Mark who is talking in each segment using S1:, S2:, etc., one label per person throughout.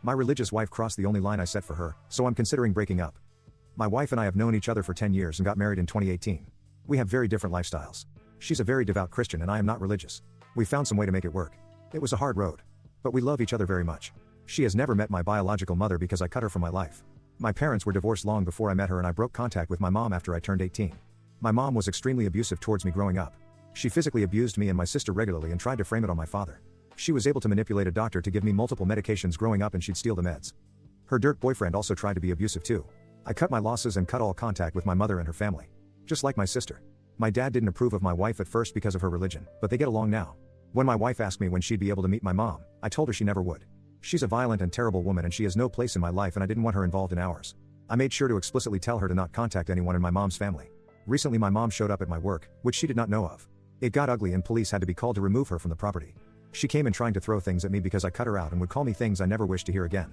S1: My religious wife crossed the only line I set for her, so I'm considering breaking up. My wife and I have known each other for 10 years and got married in 2018. We have very different lifestyles. She's a very devout Christian and I am not religious. We found some way to make it work. It was a hard road. But we love each other very much. She has never met my biological mother because I cut her from my life. My parents were divorced long before I met her and I broke contact with my mom after I turned 18. My mom was extremely abusive towards me growing up. She physically abused me and my sister regularly and tried to frame it on my father. She was able to manipulate a doctor to give me multiple medications growing up and she'd steal the meds. Her dirt boyfriend also tried to be abusive too. I cut my losses and cut all contact with my mother and her family. Just like my sister. My dad didn't approve of my wife at first because of her religion, but they get along now. When my wife asked me when she'd be able to meet my mom, I told her she never would. She's a violent and terrible woman and she has no place in my life and I didn't want her involved in ours. I made sure to explicitly tell her to not contact anyone in my mom's family. Recently my mom showed up at my work, which she did not know of. It got ugly and police had to be called to remove her from the property. She came in trying to throw things at me because I cut her out and would call me things I never wished to hear again.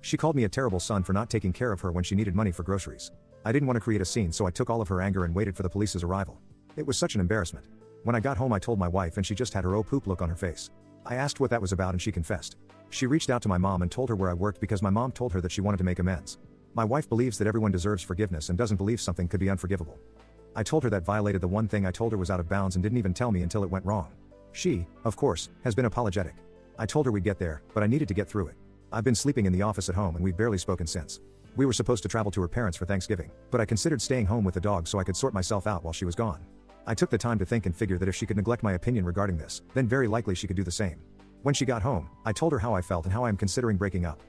S1: She called me a terrible son for not taking care of her when she needed money for groceries. I didn't want to create a scene so I took all of her anger and waited for the police's arrival. It was such an embarrassment. When I got home I told my wife and she just had her oh poop look on her face. I asked what that was about and she confessed. She reached out to my mom and told her where I worked because my mom told her that she wanted to make amends. My wife believes that everyone deserves forgiveness and doesn't believe something could be unforgivable. I told her that violated the one thing I told her was out of bounds and didn't even tell me until it went wrong. She, of course, has been apologetic. I told her we'd get there, but I needed to get through it. I've been sleeping in the office at home and we've barely spoken since. We were supposed to travel to her parents for Thanksgiving, but I considered staying home with the dog so I could sort myself out while she was gone. I took the time to think and figure that if she could neglect my opinion regarding this, then very likely she could do the same. When she got home, I told her how I felt and how I am considering breaking up.